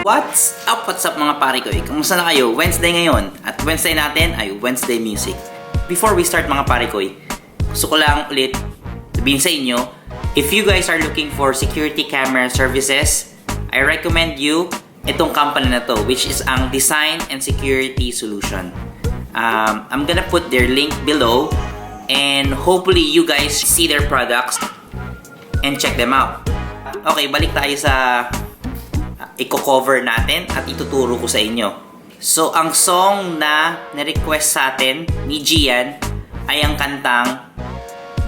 What's up mga pare ko? Kamusta na kayo? Wednesday ngayon. At Wednesday natin ay Wednesday Music. Before we start mga pare ko, gusto ko lang ulit sabihin sa inyo, if you guys are looking for security camera services, I recommend you itong company na to, which is ang Design and Security Solution. I'm gonna put their link below and hopefully you guys see their products and check them out. Okay, balik tayo sa i-cover natin at ituturo ko sa inyo. So, ang song na na-request sa atin ni Gian ay ang kantang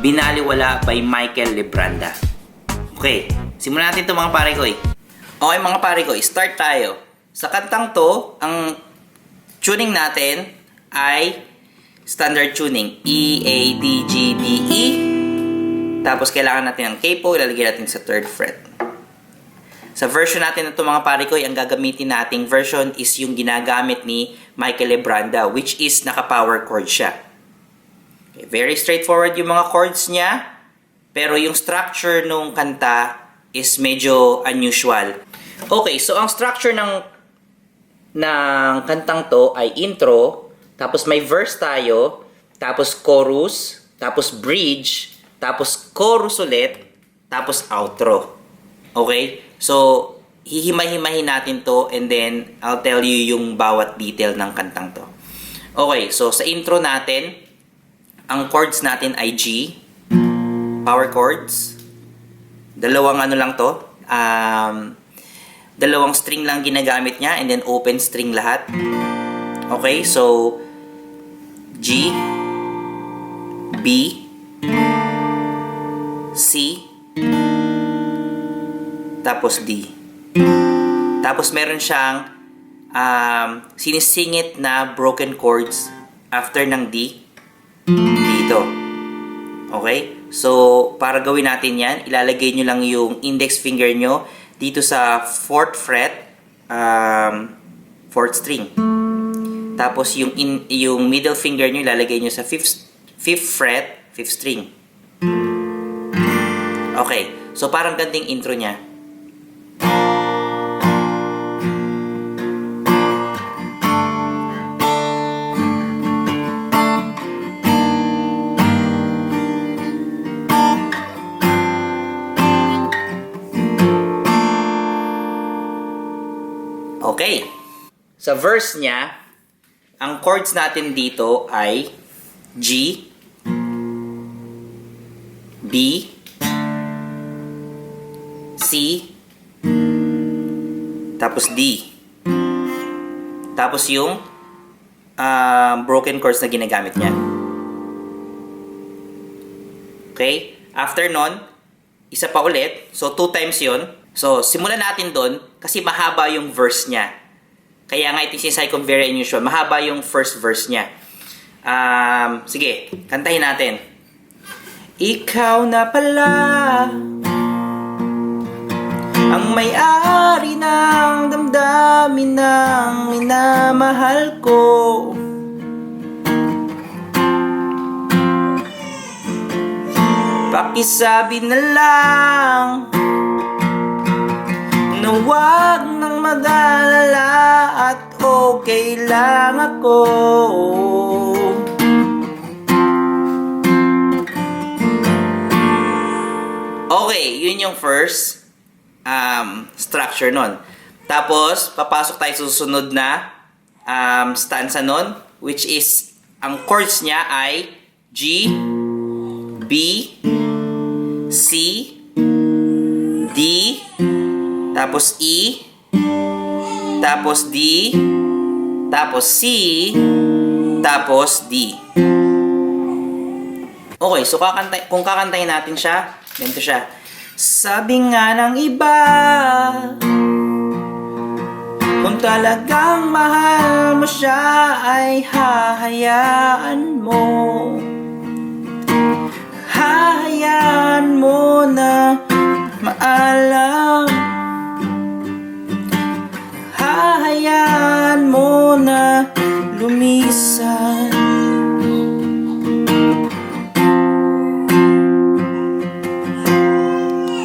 Binaliwala by Michael Libranda. Okay, simulan natin ito mga pare ko. Okay mga pare ko, start tayo. Sa kantang to, ang tuning natin ay standard tuning. E, A, D, G, B, E. Tapos kailangan natin ng capo, ilalagay natin sa 3rd fret. Sa version natin na ito mga pare ko, ang gagamitin nating version is yung ginagamit ni Michael Libranda, which is naka-power chord siya. Okay, very straightforward yung mga chords niya, pero yung structure nung kanta is medyo unusual. Okay, so ang structure ng kantang to ay intro, tapos may verse tayo, tapos chorus, tapos bridge, tapos chorus ulit, tapos outro. Okay? So, hihimay-himahin natin to and then I'll tell you yung bawat detail ng kantang to. Okay, so sa intro natin, ang chords natin ay G, power chords. Dalawang ano lang to, dalawang string lang ginagamit niya and then open string lahat. Okay, so G, B, C, tapos D. Tapos meron siyang sinisingit na broken chords after ng D dito. Okay? So, para gawin natin yan, ilalagay nyo lang yung index finger nyo dito sa 4th fret, 4th string. Tapos yung middle finger nyo ilalagay nyo sa 5th fret, 5th string. Okay. So, parang ganting intro niya. Okay. Sa verse niya, ang chords natin dito ay G, B, C, tapos D. Tapos yung broken chords na ginagamit niya. Okay? After nun, isa pa ulit. So, 2 times yun. So, simulan natin doon kasi mahaba yung verse niya. Kaya nga ito sinasay kong very unusual. Mahaba yung first verse niya. Sige, kantahin natin. Ikaw na pala ang may-ari ng damdamin ng minamahal ko. Pakisabi na lang na huwag nang mag-alala at okay lang ako. Okay, yun yung first structure nun. Tapos, papasok tayo sa susunod na stanza nun, which is, ang chords niya ay G, B, C, D, tapos E, tapos D, tapos C, tapos D. Okay, so kung kakantayin natin siya, ganito siya. Sabi nga ng iba, kung talagang mahal mo siya ay hahayaan mo. Hahayaan mo na maalam. Hahayaan mo na lumisan.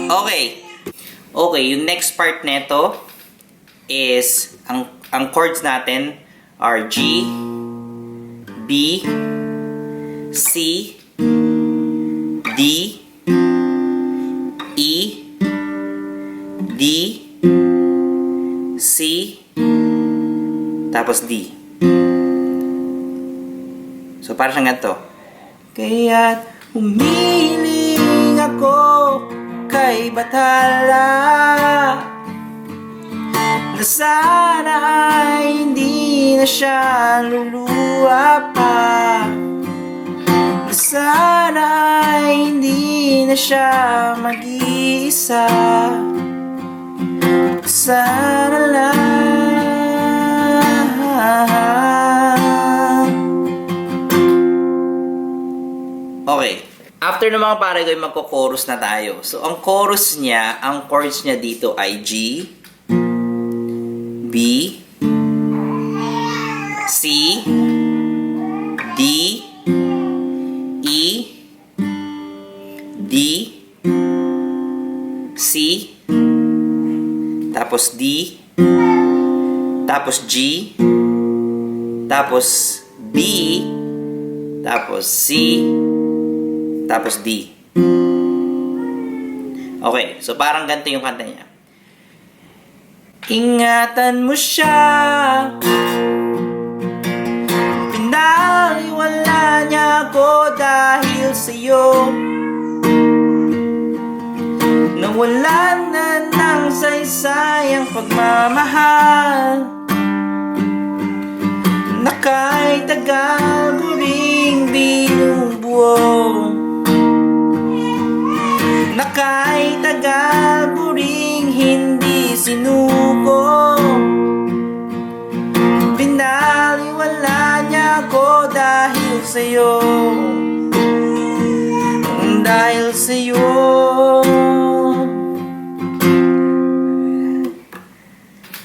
Okay. Okay, yung next part nito, is, ang chords natin are G, B, C, D, E, D, C, tapos D. So, parang siyang ganito. Kaya't humiling ako kay Bathala na sana ay hindi na siya luluwa pa, na sana ay hindi na siya mag-iisa, sana lang. Okay. After ng mga pare ko, magko-chorus na tayo. So, ang chorus niya, ang chords niya dito ay G, B, C, D, E, D, C, tapos D, tapos G, tapos B, tapos C, tapos D. Okay, so parang ganito yung kanta niya. Ingatan mo siya, pinaliwala niya ako dahil sa'yo, nawalan na ng saysayang pagmamahal, na kahit tagal ko ring binubuo, na kahit tagal ko ring hindi sinuko, binaliwala niya ako dahil sa'yo, dahil sa'yo.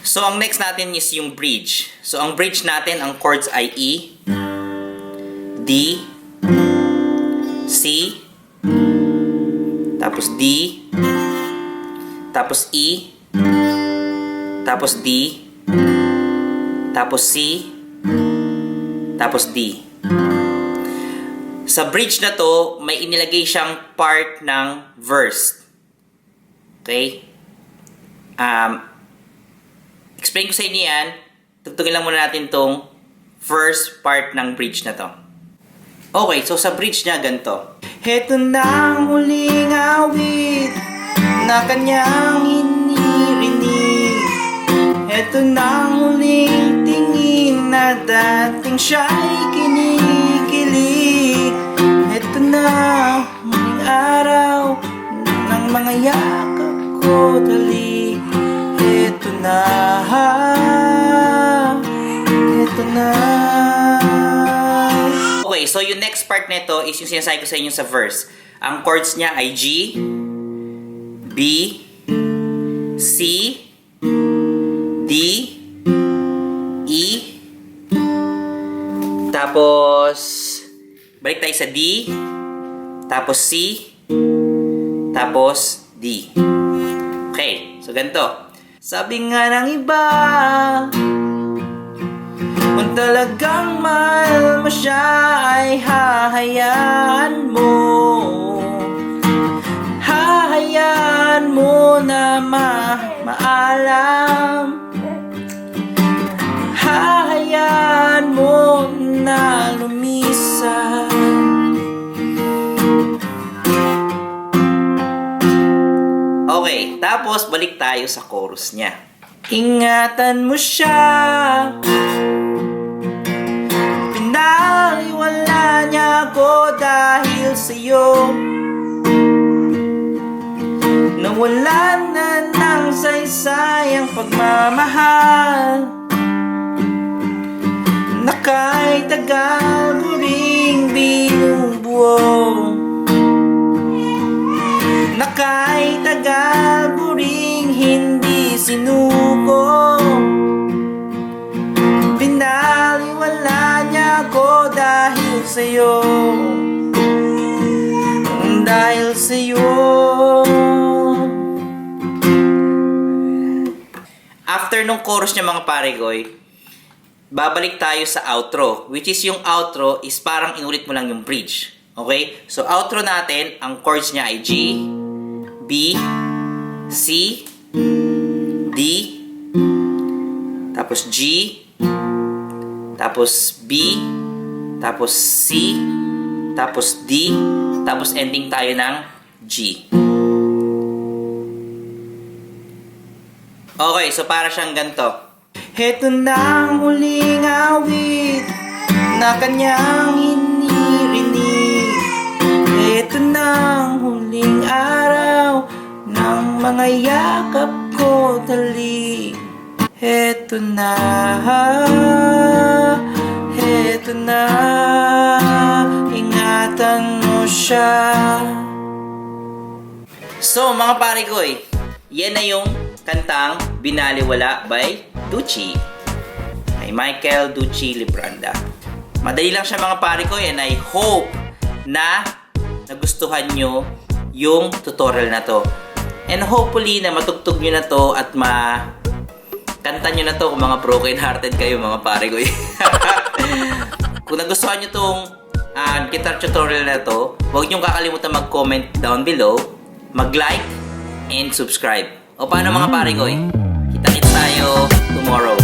So, ang next natin is yung bridge. So, ang bridge natin, ang chords ay E, D, C, tapos D, tapos E, tapos D, tapos C, tapos D. Sa bridge na to, may inilagay siyang part ng verse. Okay? Explain ko sa inyo yan. Tugtugin lang muna natin tong first part ng bridge na to. Okay, so sa bridge niya, ganito. Heto na ang huling awit na kanyang inirinig. Heto na ang huling tingin na dating siya'y kinikilig. Heto na ang huling araw ng mga yakap ko dali. Heto na, heto na. Okay, so yung next part nito is yung sinasabi ko sa inyo sa verse. Ang chords niya ay G, B, C, D, E, tapos balik tayo sa D, tapos C, tapos D. Okay, so ganito. Sabi nga ng iba, kung talagang mahal mo siya ay hahayaan mo, hahayaan mo na maalam, hahayaan mo na lumisan. Okay, tapos balik tayo sa chorus niya. Ingatan mo siya, pinaliwala niya ako dahil sa'yo, nawalan na ng saysayang pagmamahal, na kahit tagal ko ring binubuo, na kahit tagal ko ring hindi sinuko, binaliwala niya ako dahil sa'yo, dahil sa'yo. After ng chorus niya mga pare ko, babalik tayo sa outro. Which is yung outro is parang inulit mo lang yung bridge. Okay? So, outro natin, ang chords niya ay G, B, C, D, tapos G, tapos B, tapos C, tapos D, tapos ending tayo ng G. Okay, so para siyang ganito. Heto na ang huling awit na kanyang inirinig. Heto na ang huling araw ng mga yakap ko dali. Heto na, heto na, ingatan mo siya. So mga pare ko, yan na yung kantang Binaliwala by Dutchi. Ay Michael Dutchi Libranda. Madali lang siya mga pare ko, and I hope na nagustuhan nyo yung tutorial na to. And hopefully na matugtog nyo na to at kanta nyo na to kung mga broken hearted kayo mga pare ko. Kung nagustuhan nyo tong guitar tutorial na to, huwag nyo kakalimutan mag-comment down below, mag-like, and subscribe. O paano mga pare ko? Kita-kits tayo tomorrow.